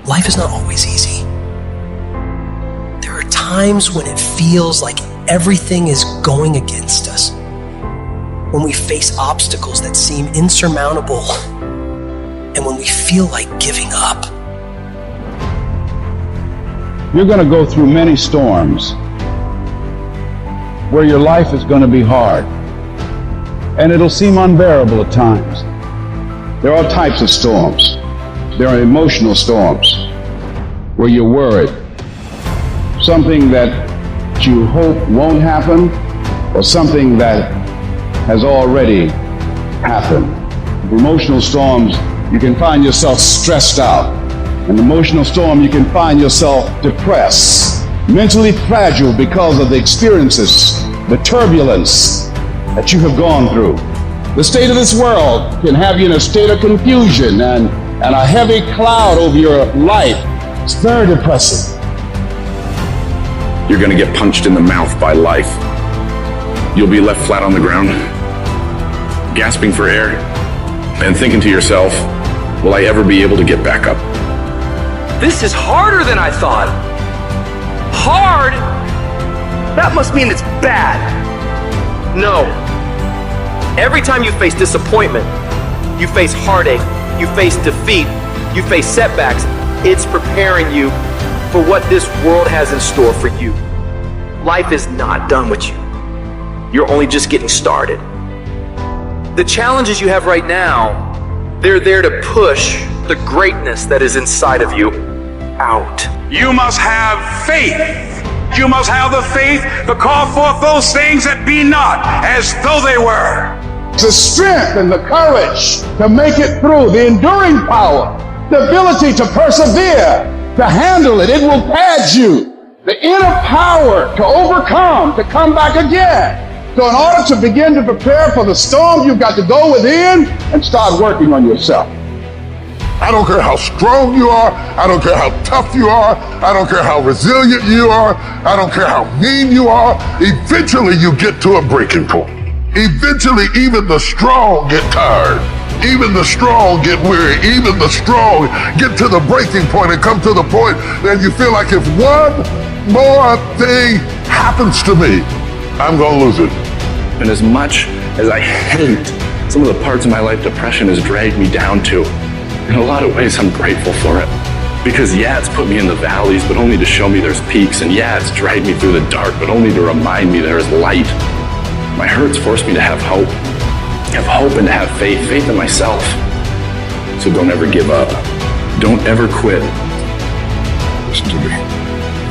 life is not always easy. There are times when it feels like everything is going against us, when we face obstacles that seem insurmountable, and when we feel like giving up. You're going to go through many storms where your life is going to be hard, and it'll seem unbearable at times. There are types of storms. There are emotional storms where you're worried. Something that you hope won't happen, or something that has already happened. Emotional storms, you can find yourself stressed out. In an emotional storm, you can find yourself depressed, mentally fragile because of the experiences, the turbulence that you have gone through. The state of this world can have you in a state of confusion and a heavy cloud over your life. It's very depressing. You're going to get punched in the mouth by life. You'll be left flat on the ground, gasping for air, and thinking to yourself, will I ever be able to get back up? This is harder than I thought. Hard? That must mean it's bad. No. Every time you face disappointment, you face heartache, you face defeat, you face setbacks, it's preparing you for what this world has in store for you. Life is not done with you. You're only just getting started. The challenges you have right now, they're there to push the greatness that is inside of you out. You must have faith. You must have the faith to call forth those things that be not as though they were. The strength and the courage to make it through, the enduring power, the ability to persevere, to handle it. It will pad you. The inner power to overcome, to come back again. So in order to begin to prepare for the storm, you've got to go within and start working on yourself. I don't care how strong you are. I don't care how tough you are. I don't care how resilient you are. I don't care how mean you are. Eventually you get to a breaking point. Eventually even the strong get tired. Even the strong get weary. Even the strong get to the breaking point and come to the point that you feel like if one more thing happens to me, I'm gonna lose it. And as much as I hate some of the parts of my life depression has dragged me down to, in a lot of ways I'm grateful for it. Because yeah, it's put me in the valleys, but only to show me there's peaks. And yeah, it's dragged me through the dark, but only to remind me there is light. My hurts forced me to have hope and to have faith in myself. So don't ever give up. Don't ever quit. Listen to me.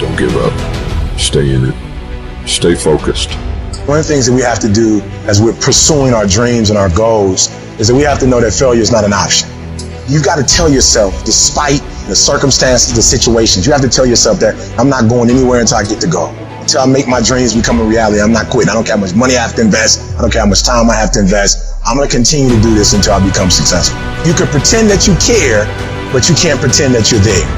Don't give up. Stay in it. Stay focused. One of the things that we have to do as we're pursuing our dreams and our goals is that we have to know that failure is not an option. You've got to tell yourself, despite the circumstances, the situations, you have to tell yourself that I'm not going anywhere until I get to go. Until I make my dreams become a reality, I'm not quitting. I don't care how much money I have to invest. I don't care how much time I have to invest. I'm going to continue to do this until I become successful. You can pretend that you care, but you can't pretend that you're there.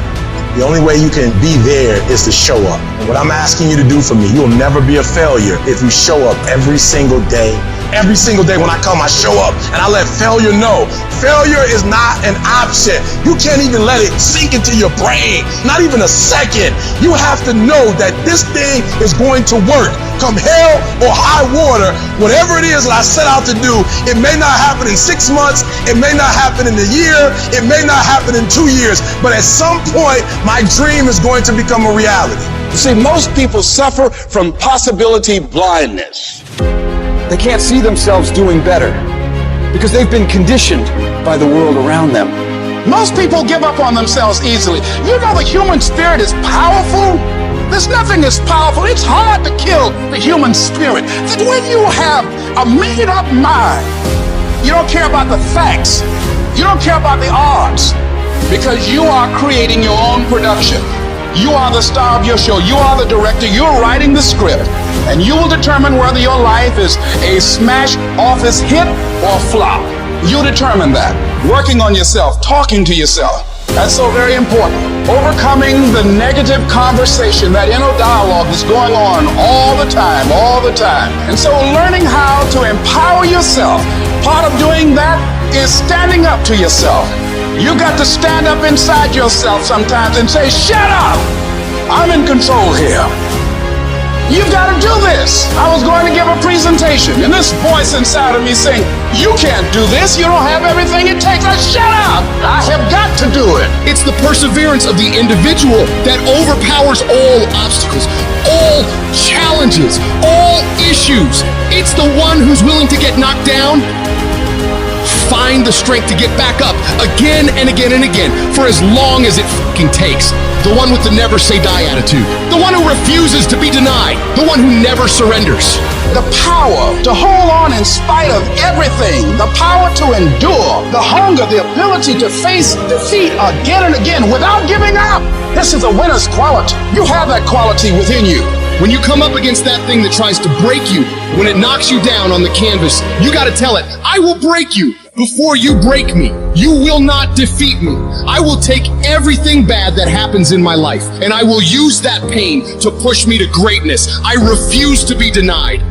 The only way you can be there is to show up. And what I'm asking you to do for me, you'll never be a failure if you show up every single day. Every single day when I come, I show up and I let failure know. Failure is not an option. You can't even let it sink into your brain, not even a second. You have to know that this thing is going to work. Come hell or high water, whatever it is that I set out to do, it may not happen in 6 months, it may not happen in a year, it may not happen in 2 years, but at some point, my dream is going to become a reality. You see, most people suffer from possibility blindness. They can't see themselves doing better because they've been conditioned by the world around them. Most people give up on themselves easily. You know the human spirit is powerful. There's nothing as powerful. It's hard to kill the human spirit. That when you have a made-up mind, you don't care about the facts. You don't care about the odds because you are creating your own production. You are the star of your show. You are the director. You're writing the script. And you will determine whether your life is a smash office hit or flop. You determine that. Working on yourself, talking to yourself. That's so very important. Overcoming the negative conversation, that inner dialogue is going on all the time. And so learning how to empower yourself. Part of doing that is standing up to yourself. You got to stand up inside yourself sometimes and say, shut up! I'm in control here. You've got to do this. I was going to give a presentation, and this voice inside of me saying, you can't do this. You don't have everything it takes. Shut up. I have got to do it. It's the perseverance of the individual that overpowers all obstacles, all challenges, all issues. It's the one who's willing to get knocked down, find the strength to get back up again and again and again for as long as it fucking takes. The one with the never say die attitude. The one who refuses to be denied. The one who never surrenders. The power to hold on in spite of everything. The power to endure. The hunger, the ability to face defeat again and again without giving up. This is a winner's quality. You have that quality within you. When you come up against that thing that tries to break you, when it knocks you down on the canvas, you gotta tell it, I will break you before you break me. You will not defeat me. I will take everything bad that happens in my life, and I will use that pain to push me to greatness. I refuse to be denied.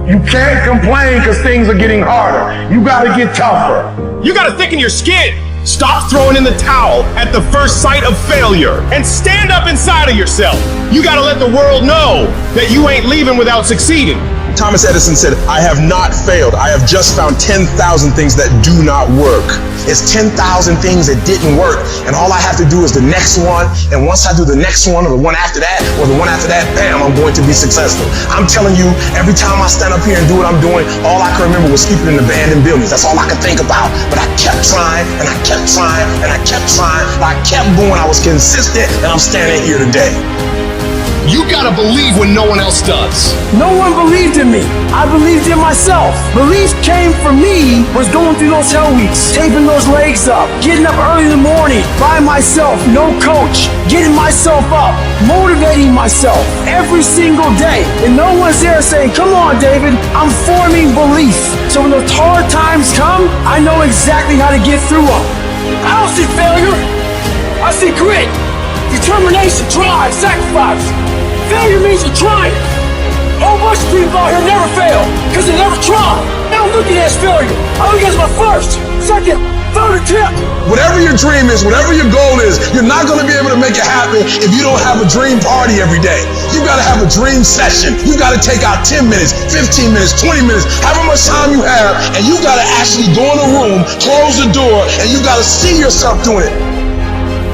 You can't complain because things are getting harder. You gotta get tougher. You gotta thicken your skin. Stop throwing in the towel at the first sight of failure and stand up inside of yourself. You gotta let the world know that you ain't leaving without succeeding. Thomas Edison said, I have not failed. I have just found 10,000 things that do not work. It's 10,000 things that didn't work. And all I have to do is the next one. And once I do the next one or the one after that or the one after that, bam, I'm going to be successful. I'm telling you, every time I stand up here and do what I'm doing, all I can remember was sleeping in abandoned buildings. That's all I could think about. But I kept trying and I kept trying and I kept trying. I kept going. I was consistent and I'm standing here today. You gotta believe when no one else does. No one believed in me. I believed in myself. Belief came from me was going through those hell weeks, taping those legs up, getting up early in the morning by myself, no coach, getting myself up, motivating myself every single day. And no one's there saying, come on, David, I'm forming belief. So when those hard times come, I know exactly how to get through them. I don't see failure. I see grit, determination, drive, sacrifice. Failure means you're trying. A whole bunch of people out here never fail because they never try. I don't look at it as failure. I look at it as my first, second, third attempt. Whatever your dream is, whatever your goal is, you're not going to be able to make it happen if you don't have a dream party every day. You got to have a dream session. You got to take out 10 minutes, 15 minutes, 20 minutes, however much time you have, and you got to actually go in a room, close the door, and you got to see yourself doing it.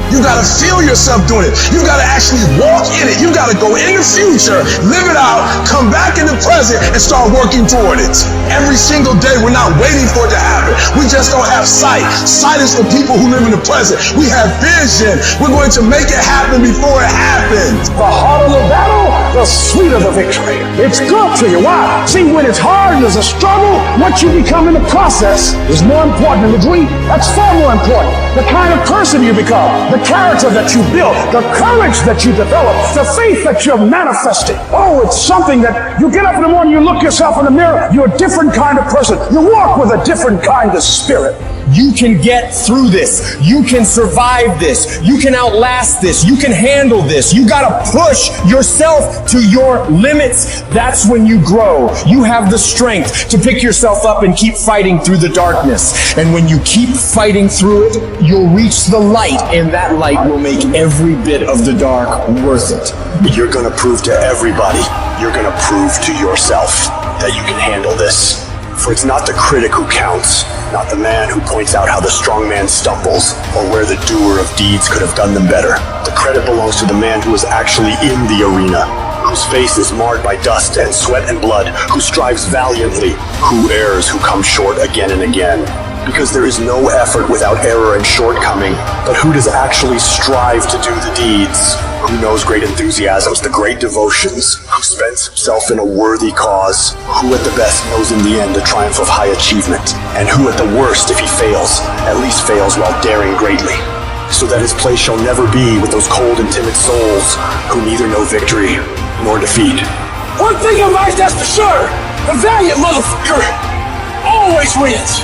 You gotta feel yourself doing it. You gotta actually walk in it. You gotta go in the future, live it out, come back in the present, and start working toward it. Every single day, we're not waiting for it to happen. We just don't have sight. Sight is for people who live in the present. We have vision. We're going to make it happen before it happens. The harder the battle, the sweeter the victory. It's good for you. Why? See, when it's hard and there's a struggle, what you become in the process is more important than the dream. That's far more important. The kind of person you become, the character that you build, the courage that you develop, the faith that you're manifesting. Oh, it's something that you get up in the morning, you look yourself in the mirror, you're a different kind of person. You walk with a different kind of spirit. You can get through this. You can survive this. You can outlast this. You can handle this. You gotta push yourself to your limits. That's when you grow. You have the strength to pick yourself up and keep fighting through the darkness. And when you keep fighting through it, you'll reach the light, and that light will make every bit of the dark worth it. You're gonna prove to everybody, you're gonna prove to yourself that you can handle this. For it's not the critic who counts, not the man who points out how the strong man stumbles, or where the doer of deeds could have done them better. The credit belongs to the man who is actually in the arena, whose face is marred by dust and sweat and blood, who strives valiantly, who errs, who comes short again and again. Because there is no effort without error and shortcoming, but who does actually strive to do the deeds? Who knows great enthusiasms, the great devotions? Who spends himself in a worthy cause? Who at the best knows in the end the triumph of high achievement? And who at the worst, if he fails, at least fails while daring greatly? So that his place shall never be with those cold and timid souls who neither know victory nor defeat. One thing in life that's for sure, the valiant motherfucker always wins.